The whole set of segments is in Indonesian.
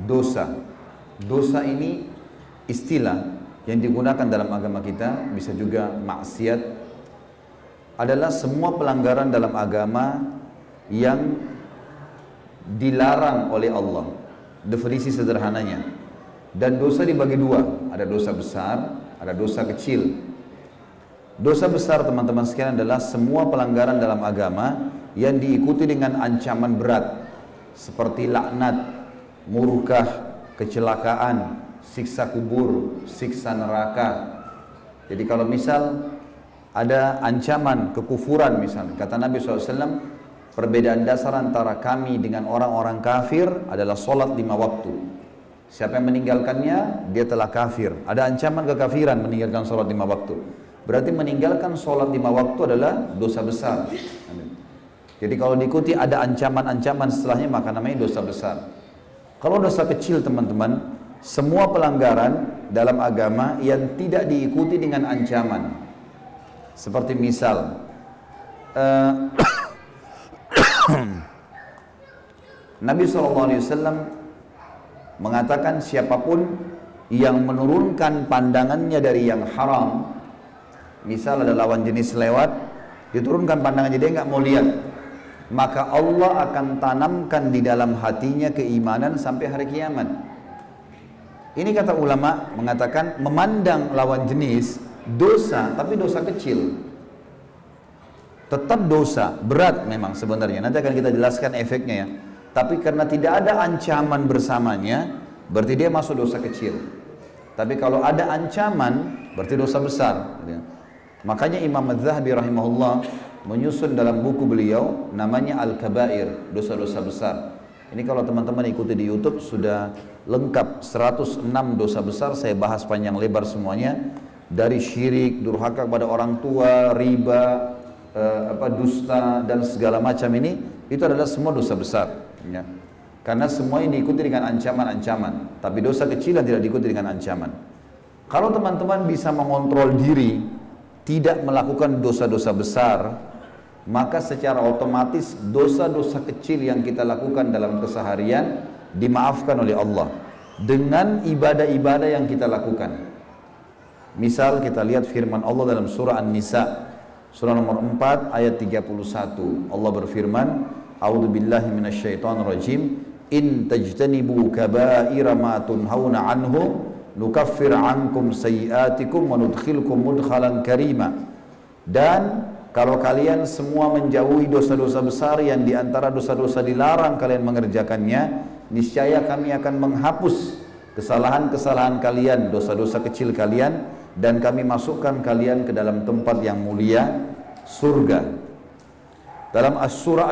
dosa. Dosa ini istilah yang digunakan dalam agama kita, bisa juga maksiat, adalah semua pelanggaran dalam agama yang dilarang oleh Allah. Definisi sederhananya. Dan dosa dibagi dua, ada dosa besar, ada dosa kecil. Dosa besar teman-teman sekalian adalah semua pelanggaran dalam agama yang diikuti dengan ancaman berat, seperti laknat, murkah, kecelakaan, siksa kubur, siksa neraka. Jadi kalau misal ada ancaman kekufuran misalnya, kata Nabi SAW, perbedaan dasar antara kami dengan orang-orang kafir adalah solat 5 waktu. Siapa yang meninggalkannya, dia telah kafir. Ada ancaman kekafiran meninggalkan solat 5 waktu. Berarti meninggalkan solat 5 waktu adalah dosa besar. Jadi kalau diikuti ada ancaman-ancaman setelahnya, maka namanya dosa besar. Kalau dosa kecil teman-teman, semua pelanggaran dalam agama yang tidak diikuti dengan ancaman. Seperti misal Nabi SAW mengatakan siapapun yang menurunkan pandangannya dari yang haram, misal ada lawan jenis lewat, diturunkan pandangannya, dia nggak mau lihat, maka Allah akan tanamkan di dalam hatinya keimanan sampai hari kiamat. Ini kata ulama mengatakan memandang lawan jenis dosa, tapi dosa kecil. Tetap dosa, berat memang sebenarnya. Nanti akan kita jelaskan efeknya ya. Tapi karena tidak ada ancaman bersamanya, berarti dia masuk dosa kecil. Tapi kalau ada ancaman, berarti dosa besar. Makanya Imam Az-Zahabi rahimahullah menyusun dalam buku beliau namanya Al-Kabair, dosa-dosa besar. Ini kalau teman-teman ikuti di YouTube sudah lengkap 106 dosa besar, saya bahas panjang lebar semuanya, dari syirik, durhaka kepada orang tua, riba, dusta dan segala macam ini, itu adalah semua dosa besar ya. Karena semua ini diikuti dengan ancaman-ancaman, tapi dosa kecil yang tidak diikuti dengan ancaman. Kalau teman-teman bisa mengontrol diri tidak melakukan dosa-dosa besar, maka secara otomatis dosa-dosa kecil yang kita lakukan dalam keseharian dimaafkan oleh Allah dengan ibadah-ibadah yang kita lakukan. Misal kita lihat firman Allah dalam surah An-Nisa, surah nomor 4 ayat 31. Allah berfirman, A'udzubillahi minasyaitonirrajim, in tajtanibu kaba'ira ma tunhauna anhu nukaffir ankum sayyiatikum wa nudkhilkum mudkhalan karima. Dan kalau kalian semua menjauhi dosa-dosa besar yang diantara dosa-dosa dilarang kalian mengerjakannya, niscaya kami akan menghapus kesalahan-kesalahan kalian, dosa-dosa kecil kalian, dan kami masukkan kalian ke dalam tempat yang mulia, surga. Dalam surah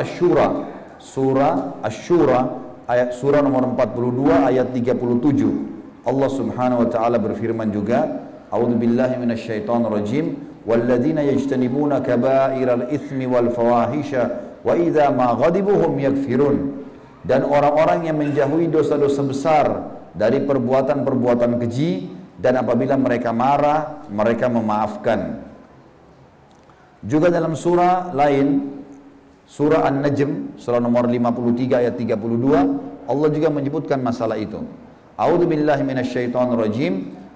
Asy-Syura, ayat surah nomor 42 ayat 37, Allah Subhanahu wa taala berfirman juga, A'udzubillahi minasyaitonirrajim, walladzina yajtanibuna kaba'iral itsmi wal fawahisha wa idza ma ghadibuhum yakfirun. Dan orang-orang yang menjauhi dosa-dosa besar dari perbuatan-perbuatan keji, dan apabila mereka marah, mereka memaafkan. Juga dalam surah lain, surah An-Najm, surah nomor 53 ayat 32, Allah juga menyebutkan masalah itu. A'udzubillahi minasyaitonirrajim,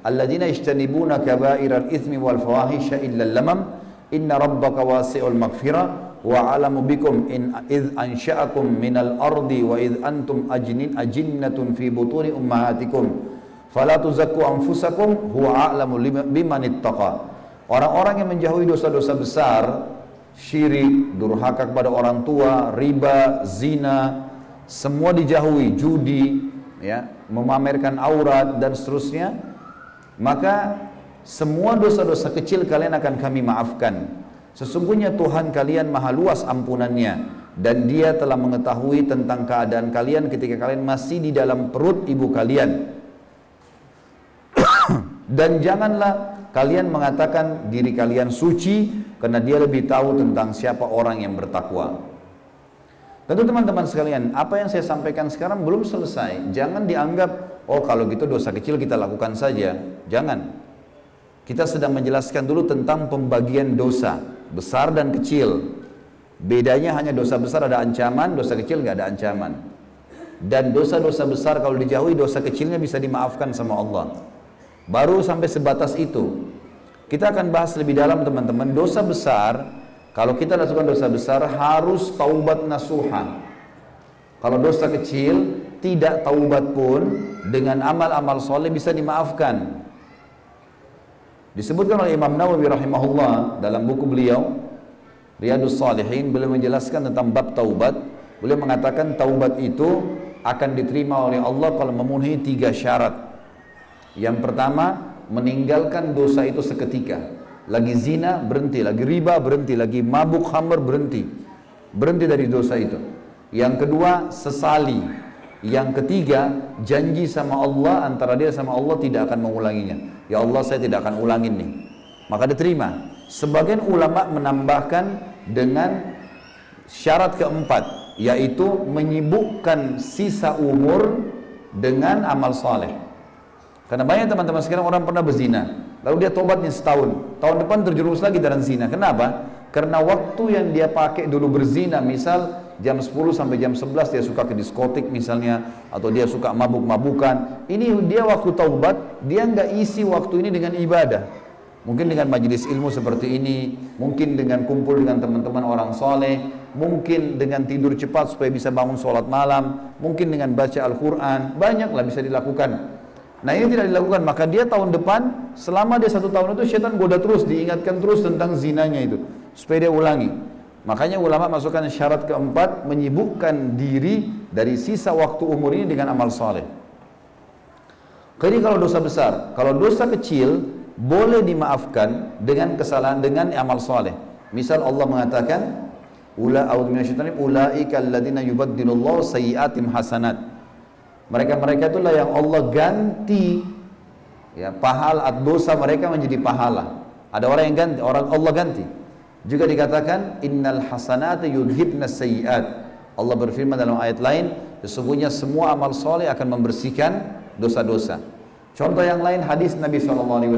alladzina yajtanibuna kaba'iral itsmi wal fawahisha illa lamam inna rabbaka wasi'ul maghfirah wa a'lamu bikum in idh ansha'akum minal ardi wa idh antum ajinnatun fi butuni ummahatikum fala tuzakku anfusakum huwa a'lamu biman ittaqa. Orang-orang yang menjauhi dosa-dosa besar, syirik, durhaka kepada orang tua, riba, zina, semua dijauhi, judi, ya, memamerkan aurat dan seterusnya, maka semua dosa-dosa kecil kalian akan kami maafkan. Sesungguhnya Tuhan kalian maha luas ampunannya, dan Dia telah mengetahui tentang keadaan kalian ketika kalian masih di dalam perut ibu kalian. Dan janganlah kalian mengatakan diri kalian suci, karena Dia lebih tahu tentang siapa orang yang bertakwa. Tentu teman-teman sekalian, apa yang saya sampaikan sekarang belum selesai. Jangan dianggap, oh kalau gitu dosa kecil kita lakukan saja. Jangan. Kita sedang menjelaskan dulu tentang pembagian dosa besar dan kecil. Bedanya hanya dosa besar ada ancaman, dosa kecil nggak ada ancaman. Dan dosa-dosa besar kalau dijauhi, dosa kecilnya bisa dimaafkan sama Allah. Baru sampai sebatas itu. Kita akan bahas lebih dalam teman-teman. Dosa besar, kalau kita lakukan dosa besar harus taubat nasuha. Kalau dosa kecil tidak taubat pun dengan amal-amal soleh bisa dimaafkan. Disebutkan oleh Imam Nawawi rahimahullah dalam buku beliau Riyadhus Shalihin, beliau menjelaskan tentang bab taubat. Beliau mengatakan taubat itu akan diterima oleh Allah kalau memenuhi 3 syarat. Yang pertama, meninggalkan dosa itu seketika. Lagi zina berhenti, lagi riba berhenti, lagi mabuk khamr berhenti. Berhenti dari dosa itu. Yang kedua, sesali. Yang ketiga, janji sama Allah, antara dia sama Allah tidak akan mengulanginya. Ya Allah, saya tidak akan ulangin nih. Maka diterima. Sebagian ulama menambahkan dengan syarat keempat, yaitu menyibukkan sisa umur dengan amal saleh. Karena banyak teman-teman sekarang orang pernah berzina, lalu dia tobatnya setahun, tahun depan terjerumus lagi dalam zina. Kenapa? Karena waktu yang dia pakai dulu berzina, misal jam 10 sampai jam 11 dia suka ke diskotik misalnya, atau dia suka mabuk-mabukan. Ini dia waktu taubat, dia nggak isi waktu ini dengan ibadah. Mungkin dengan majelis ilmu seperti ini, mungkin dengan kumpul dengan teman-teman orang soleh, mungkin dengan tidur cepat supaya bisa bangun sholat malam, mungkin dengan baca Al-Quran, banyaklah bisa dilakukan. Nah ini tidak dilakukan, maka dia tahun depan, selama dia 1 tahun itu syaitan goda terus, diingatkan terus tentang zinanya itu, supaya dia ulangi. Makanya ulama masukkan syarat keempat, menyibukkan diri dari sisa waktu umur ini dengan amal soleh. Jadi kalau dosa besar, kalau dosa kecil boleh dimaafkan dengan kesalahan, dengan amal soleh. Misal Allah mengatakan, ulaika alladziina yubaddilullahu sayyi'atihim hasanat. Mereka-mereka itulah yang Allah ganti ya, pahala dosa mereka menjadi pahala. Ada orang yang ganti, orang Allah ganti. Juga dikatakan innal hasanata yudhibnas sayyi'at. Allah berfirman dalam ayat lain, sesungguhnya semua amal soleh akan membersihkan dosa-dosa. Contoh yang lain hadis Nabi SAW.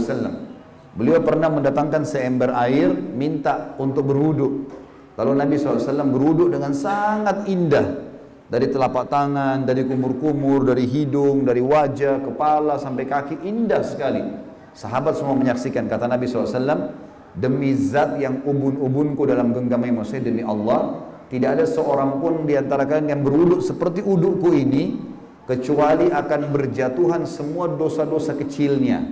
Beliau pernah mendatangkan seember air, minta untuk berwudu. Lalu Nabi SAW berwudu dengan sangat indah. Dari telapak tangan, dari kumur-kumur, dari hidung, dari wajah, kepala sampai kaki, indah sekali. Sahabat semua menyaksikan, kata Nabi SAW, demi zat yang ubun-ubunku dalam genggamnya, maksudnya demi Allah, tidak ada seorang pun di antara kalian yang berwudu seperti wuduku ini, kecuali akan berjatuhan semua dosa-dosa kecilnya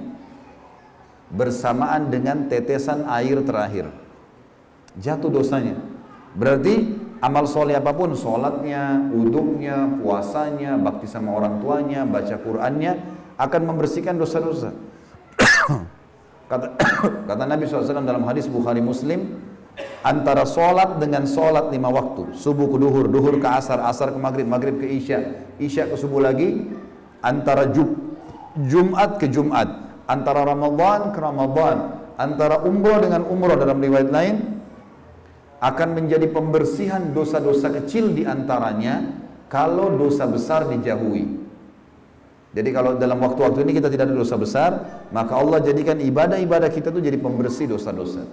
bersamaan dengan tetesan air terakhir. Jatuh dosanya. Berarti amal soleh apapun, sholatnya, wuduknya, puasanya, bakti sama orang tuanya, baca Qur'annya, akan membersihkan dosa-dosa. Kata Nabi SAW dalam hadis Bukhari Muslim, antara sholat dengan sholat 5 waktu, subuh ke duhur, duhur ke asar, asar ke maghrib, maghrib ke isya, isya ke subuh lagi, antara Jumat ke Jumat, antara Ramadan ke Ramadan, antara umroh dengan umroh dalam riwayat lain, akan menjadi pembersihan dosa-dosa kecil diantaranya kalau dosa besar dijauhi. Jadi kalau dalam waktu-waktu ini kita tidak ada dosa besar, maka Allah jadikan ibadah-ibadah kita itu jadi pembersih dosa-dosa.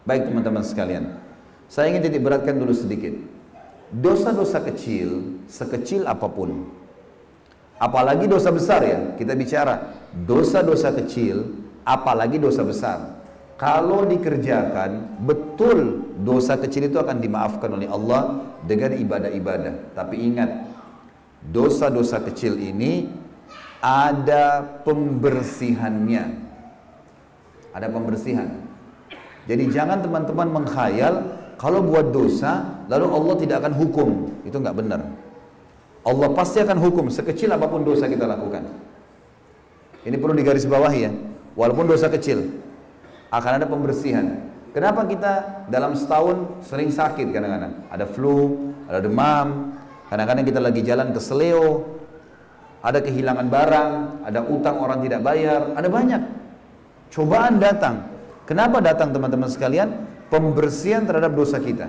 Baik teman-teman sekalian, saya ingin titik beratkan dulu sedikit. Dosa-dosa kecil, sekecil apapun, apalagi dosa besar ya, kita bicara dosa-dosa kecil, apalagi dosa besar. Kalau dikerjakan, betul dosa kecil itu akan dimaafkan oleh Allah dengan ibadah-ibadah. Tapi ingat, dosa-dosa kecil ini ada pembersihannya. Ada pembersihan. Jadi jangan teman-teman mengkhayal, kalau buat dosa, lalu Allah tidak akan hukum. Itu nggak benar. Allah pasti akan hukum, sekecil apapun dosa kita lakukan. Ini perlu digarisbawahi ya, walaupun dosa kecil. Akan ada pembersihan. Kenapa kita dalam setahun sering sakit kadang-kadang? Ada flu, ada demam, kadang-kadang kita lagi jalan ke seleo, ada kehilangan barang, ada utang orang tidak bayar, ada banyak. Cobaan datang. Kenapa datang teman-teman sekalian? Pembersihan terhadap dosa kita.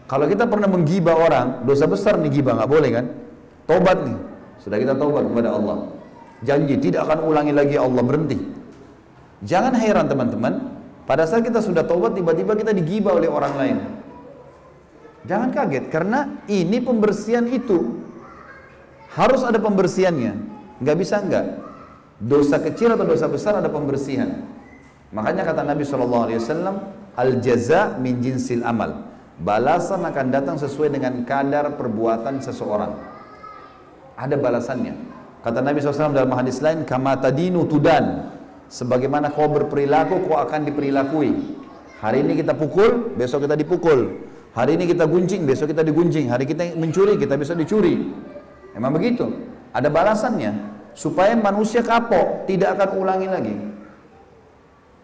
Kalau kita pernah menggibah orang, dosa besar nih gibah, nggak boleh kan? Tobat nih, sudah kita tobat kepada Allah. Janji tidak akan ulangi lagi, Allah berhenti. Jangan heran teman-teman, pada saat kita sudah taubat tiba-tiba kita digibah oleh orang lain. Jangan kaget, karena ini pembersihan itu. Harus ada pembersihannya. Nggak bisa enggak. Dosa kecil atau dosa besar ada pembersihan. Makanya kata Nabi SAW, al-jaza min jinsil amal. Balasan akan datang sesuai dengan kadar perbuatan seseorang. Ada balasannya. Kata Nabi SAW dalam hadis lain, kama tadinu tudan. Sebagaimana kau berperilaku, kau akan diperilakui. Hari ini kita pukul, besok kita dipukul. Hari ini kita gunjing, besok kita digunjing. Hari kita mencuri, kita bisa dicuri. Emang begitu. Ada balasannya. Supaya manusia kapok, tidak akan ulangi lagi.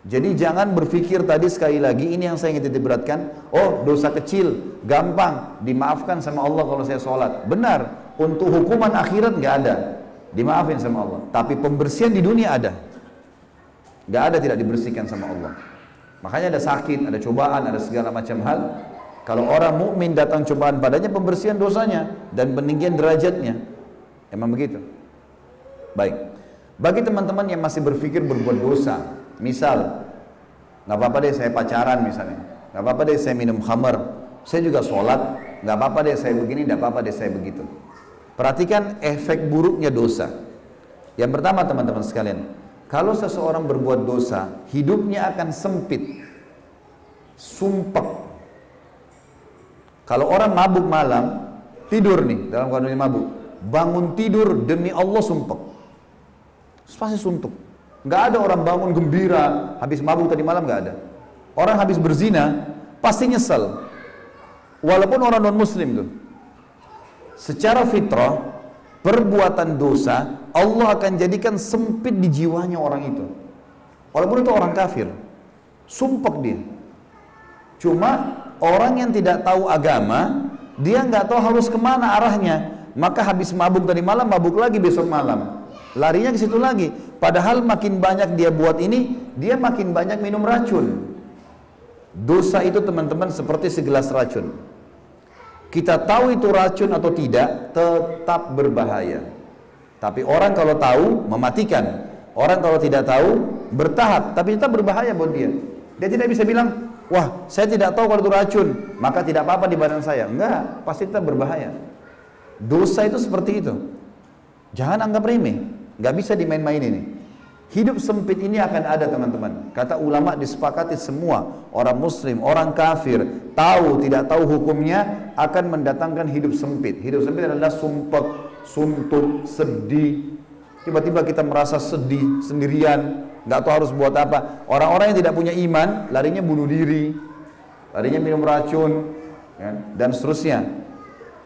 Jadi jangan berpikir tadi sekali lagi, ini yang saya ingin titik beratkan. Oh, dosa kecil, gampang, dimaafkan sama Allah kalau saya sholat. Benar, untuk hukuman akhirat nggak ada. Dimaafin sama Allah. Tapi pembersihan di dunia ada. Nggak ada tidak dibersihkan sama Allah. Makanya ada sakit, ada cobaan, ada segala macam hal. Kalau orang mukmin datang cobaan padanya, pembersihan dosanya dan peninggian derajatnya. Emang begitu. Baik. Bagi teman-teman yang masih berpikir berbuat dosa, misal, nggak apa-apa deh saya pacaran misalnya, nggak apa-apa deh saya minum khamar, saya juga sholat, nggak apa-apa deh saya begini, nggak apa-apa deh saya begitu. Perhatikan efek buruknya dosa. Yang pertama teman-teman sekalian, kalau seseorang berbuat dosa, hidupnya akan sempit, sumpek. Kalau orang mabuk malam, tidur nih dalam keadaan mabuk, bangun tidur demi Allah sumpek, pasti suntuk. Nggak ada orang bangun gembira habis mabuk tadi malam, nggak ada. Orang habis berzina pasti nyesel, walaupun orang non muslim tuh. Secara fitrah, perbuatan dosa Allah akan jadikan sempit di jiwanya orang itu, walaupun itu orang kafir, sumpek dia. Cuma orang yang tidak tahu agama, dia nggak tahu harus kemana arahnya, maka habis mabuk tadi malam, mabuk lagi besok malam, larinya ke situ lagi. Padahal makin banyak dia buat ini, dia makin banyak minum racun. Dosa itu teman-teman seperti segelas racun. Kita tahu itu racun atau tidak, tetap berbahaya. Tapi orang kalau tahu, mematikan. Orang kalau tidak tahu, bertahap, tapi tetap berbahaya buat dia. Dia tidak bisa bilang, wah saya tidak tahu kalau itu racun, maka tidak apa-apa di badan saya. Enggak, pasti tetap berbahaya. Dosa itu seperti itu. Jangan anggap remeh, nggak bisa dimain-main ini. Hidup sempit ini akan ada teman-teman. Kata ulama disepakati semua, orang muslim, orang kafir, tahu tidak tahu hukumnya akan mendatangkan hidup sempit. Hidup sempit adalah sumpek, suntuk, sedih. Tiba-tiba kita merasa sedih sendirian, nggak tahu harus buat apa. Orang-orang yang tidak punya iman larinya bunuh diri, larinya minum racun, ya, dan seterusnya.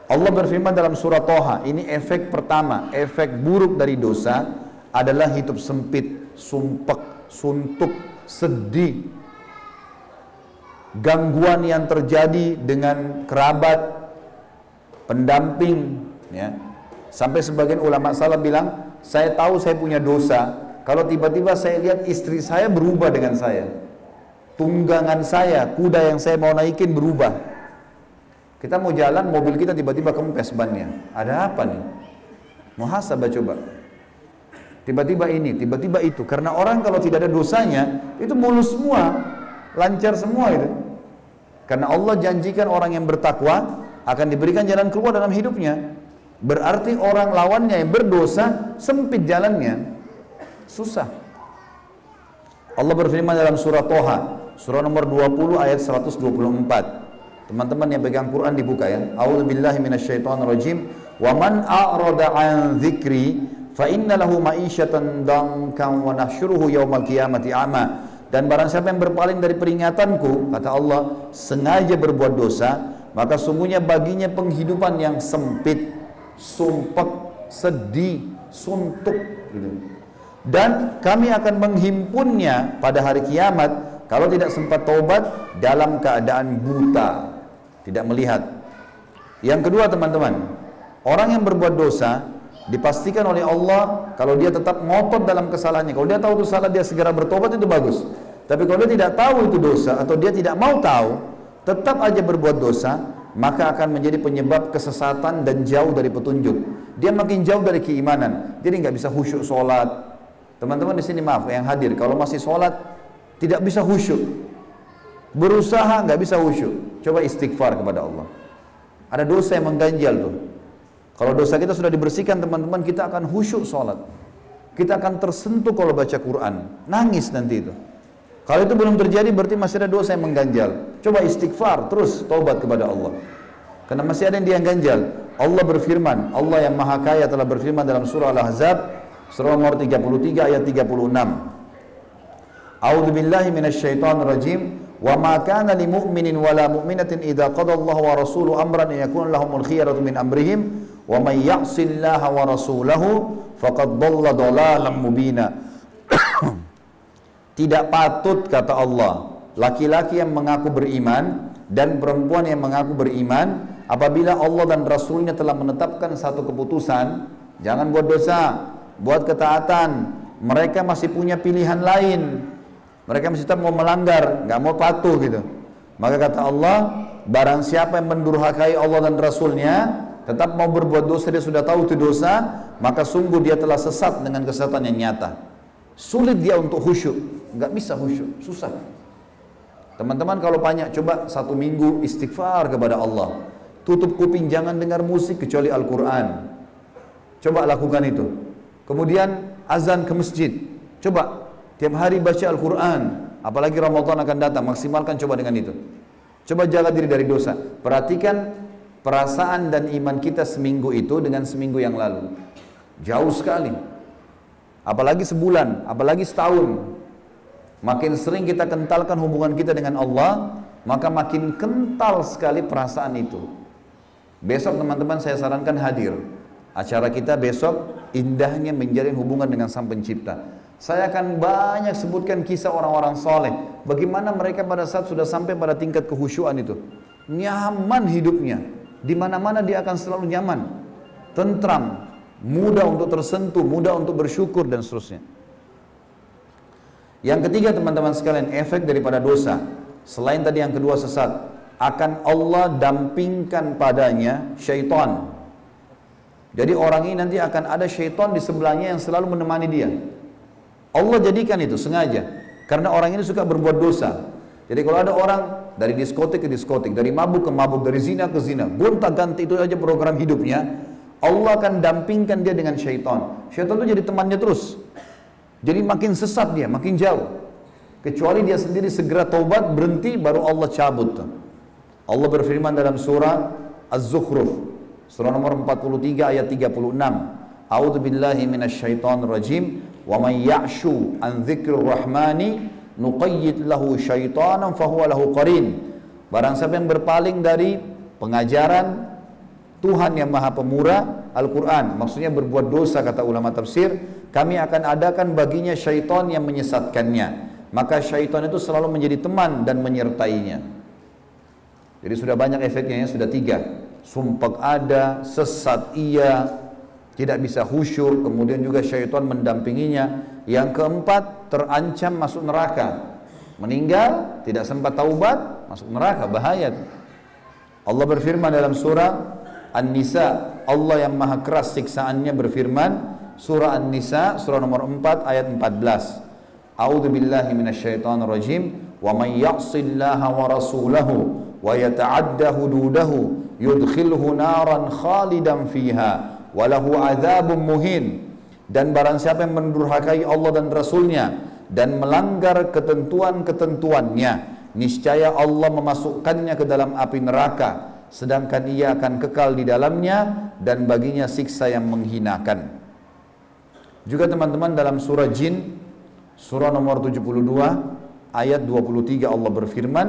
Allah berfirman dalam surah Toha, ini efek pertama, efek buruk dari dosa adalah hidup sempit, sumpek, suntuk, sedih, gangguan yang terjadi dengan kerabat, pendamping, ya. Sampai sebagian ulama salaf bilang, saya tahu saya punya dosa kalau tiba-tiba saya lihat istri saya berubah dengan saya, tunggangan saya, kuda yang saya mau naikin berubah. Kita mau jalan, mobil kita tiba-tiba kempes bannya. Ada apa nih? Muhasabah coba. Tiba-tiba ini, tiba-tiba itu. Karena orang kalau tidak ada dosanya, itu mulus semua, lancar semua itu. Karena Allah janjikan orang yang bertakwa akan diberikan jalan keluar dalam hidupnya. Berarti orang lawannya yang berdosa, sempit jalannya, susah. Allah berfirman dalam surah Toha, surah nomor 20 ayat 124. Teman-teman yang pegang Quran dibuka ya. A'udzubillahi minasyaitonirrajim. Wa man a'rada 'an dzikri fa inna lahu ma'isyatan dankan wa nahsyuruhu yaumal qiyamati a'ma. Dan barang siapa yang berpaling dari peringatanku, kata Allah, sengaja berbuat dosa, maka sungguhnya baginya penghidupan yang sempit, sumpek, sedih, suntuk gitu. Dan kami akan menghimpunnya pada hari kiamat kalau tidak sempat taubat dalam keadaan buta, tidak melihat. Yang kedua teman-teman, orang yang berbuat dosa dipastikan oleh Allah kalau dia tetap ngotot dalam kesalahannya. Kalau dia tahu itu salah, dia segera bertobat, itu bagus. Tapi kalau dia tidak tahu itu dosa atau dia tidak mau tahu, tetap aja berbuat dosa, maka akan menjadi penyebab kesesatan dan jauh dari petunjuk. Dia makin jauh dari keimanan, jadi nggak bisa khusyuk sholat. Teman-teman di sini maaf yang hadir, kalau masih sholat tidak bisa khusyuk, berusaha nggak bisa khusyuk, coba istighfar kepada Allah. Ada dosa yang mengganjal tuh. Kalau dosa kita sudah dibersihkan teman-teman, kita akan khusyuk sholat. Kita akan tersentuh kalau baca Quran. Nangis nanti itu. Kalau itu belum terjadi berarti masih ada dosa yang mengganjal. Coba istighfar, terus taubat kepada Allah. Karena masih ada yang dia ganjal. Allah berfirman, Allah yang maha kaya telah berfirman dalam surah Al-Ahzab, surah nomor 33 ayat 36. A'udzu billahi minasyaitonir rajim. Wa ma kana lil mu'minin wala mu'minatin idza qada Allah wa rasuluhu amran an yakuna lahumul khiyaratu min amrihim wa may ya'sillaha wa rasulahu faqad dhalla dhalalan mubina. Tidak patut, kata Allah, laki-laki yang mengaku beriman dan perempuan yang mengaku beriman apabila Allah dan Rasulnya telah menetapkan satu keputusan, jangan buat dosa, buat ketaatan, mereka masih punya pilihan lain, mereka masih tetap mau melanggar, nggak mau patuh gitu. Maka kata Allah, barang siapa yang mendurhakai Allah dan Rasulnya, tetap mau berbuat dosa, dia sudah tahu itu dosa, maka sungguh dia telah sesat dengan kesesatan yang nyata. Sulit dia untuk khusyuk, nggak bisa khusyuk, susah. Teman-teman kalau banyak, coba 1 minggu istighfar kepada Allah. Tutup kuping, jangan dengar musik kecuali Al-Quran. Coba lakukan itu. Kemudian azan ke masjid. Coba tiap hari baca Al-Quran. Apalagi Ramadan akan datang, maksimalkan coba dengan itu. Coba jaga diri dari dosa. Perhatikan perasaan dan iman kita seminggu itu dengan seminggu yang lalu. Jauh sekali. Apalagi sebulan, apalagi setahun. Makin sering kita kentalkan hubungan kita dengan Allah, maka makin kental sekali perasaan itu. Besok teman-teman saya sarankan hadir. Acara kita besok indahnya menjalin hubungan dengan Sang Pencipta. Saya akan banyak sebutkan kisah orang-orang soleh. Bagaimana mereka pada saat sudah sampai pada tingkat kehusyuan itu. Nyaman hidupnya. Di mana-mana dia akan selalu nyaman. Tentram. Mudah untuk tersentuh, mudah untuk bersyukur dan seterusnya. Yang ketiga teman-teman sekalian, efek daripada dosa. Selain tadi yang kedua sesat, akan Allah dampingkan padanya syaitan. Jadi orang ini nanti akan ada syaitan di sebelahnya yang selalu menemani dia. Allah jadikan itu sengaja. Karena orang ini suka berbuat dosa. Jadi kalau ada orang dari diskotik ke diskotik, dari mabuk ke mabuk, dari zina ke zina, gonta-ganti itu aja program hidupnya, Allah akan dampingkan dia dengan syaitan. Syaitan itu jadi temannya terus. Jadi makin sesat dia, makin jauh. Kecuali dia sendiri segera taubat, berhenti, baru Allah cabut. Allah berfirman dalam surah Az-Zukhruf, surah nomor 43 ayat 36. A'udzu billahi minasyaitonir rajim. Wa may ya'shu an dzikrir rahmani nuqayyid lahu syaitanan fahuwa lahu qarin. Barang siapa yang berpaling dari pengajaran Tuhan yang Maha Pemurah, Al-Quran, maksudnya berbuat dosa, kata ulama tafsir, kami akan adakan baginya syaitan yang menyesatkannya. Maka syaitan itu selalu menjadi teman dan menyertainya. Jadi sudah banyak efeknya ya, sudah 3. Sumpah ada, sesat iya, tidak bisa khusyuk, kemudian juga syaitan mendampinginya. Yang keempat, terancam masuk neraka. Meninggal, tidak sempat taubat, masuk neraka, bahaya. Allah berfirman dalam surah An-Nisa, Allah yang maha keras siksaannya berfirman, surah An-Nisa, surah nomor 4 ayat 14. A'udzu billahi minasyaitonir rajim. Wa may ya'sillaha wa rasulahu wa yata'adda hududahu yudkhilhu naran khalidan fiha wa lahu 'adzabun muhin. Dan barang siapa yang mendurhakai Allah dan Rasulnya dan melanggar ketentuan-ketentuannya, niscaya Allah memasukkannya ke dalam api neraka, sedangkan ia akan kekal di dalamnya dan baginya siksa yang menghinakan. Juga teman-teman dalam surah Jin, surah nomor 72 ayat 23 Allah berfirman,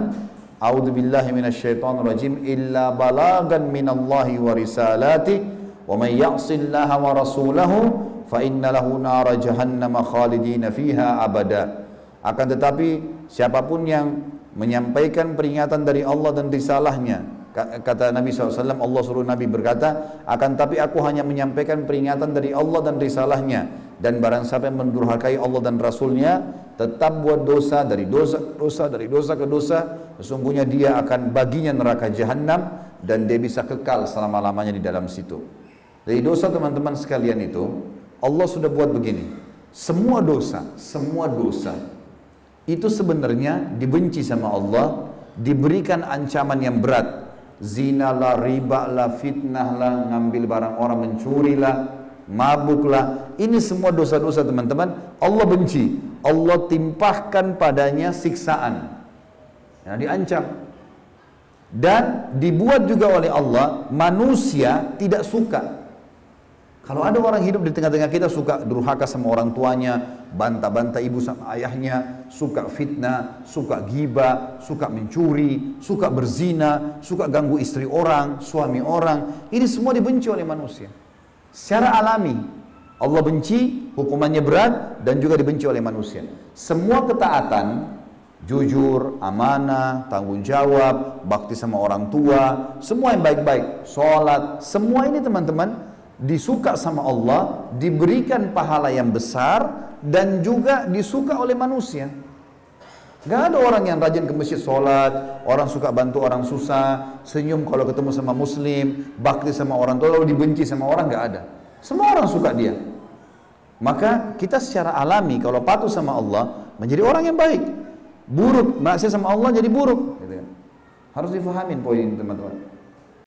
A'udzu billahi minasyaitonir rajim, illa balagan minallahi wa risalati wa may ya'sillaha wa rasulahu fa inna lahu nara jahannam khalidina fiha abada. Akan tetapi siapapun yang menyampaikan peringatan dari Allah dan risalahnya, kata Nabi SAW, Allah suruh Nabi berkata, akan tapi aku hanya menyampaikan peringatan dari Allah dan risalahnya, dan barang siapa yang mendurhakai Allah dan Rasulnya, tetap buat dosa, dari dosa ke dosa, dari dosa ke dosa, sesungguhnya dia akan baginya neraka jahanam, dan dia bisa kekal selama-lamanya di dalam situ. Dari dosa teman-teman sekalian itu, Allah sudah buat begini, semua dosa itu sebenarnya dibenci sama Allah, diberikan ancaman yang berat. zina lah, riba lah, fitnah lah, ngambil barang orang, mencuri lah, mabuk lah. Ini semua dosa-dosa teman-teman, Allah benci. Allah timpahkan padanya siksaan. Ya, diancam. Dan dibuat juga oleh Allah, manusia tidak suka. Kalau ada orang hidup di tengah-tengah kita suka durhaka sama orang tuanya, bantah-bantah ibu sama ayahnya, suka fitnah, suka ghibah, suka mencuri, suka berzina, suka ganggu istri orang, suami orang, ini semua dibenci oleh manusia. Secara alami, Allah benci, hukumannya berat, dan juga dibenci oleh manusia. Semua ketaatan, jujur, amanah, tanggung jawab, bakti sama orang tua, semua yang baik-baik, sholat, semua ini teman-teman disuka sama Allah, diberikan pahala yang besar, dan juga disuka oleh manusia. Gak ada orang yang rajin ke masjid sholat, orang suka bantu orang susah, senyum kalau ketemu sama muslim, bakti sama orang tua, lalu dibenci sama orang, gak ada. Semua orang suka dia. Maka kita secara alami kalau patuh sama Allah menjadi orang yang baik. Buruk, maksiat sama Allah jadi buruk. Harus difahamin poin ini teman-teman.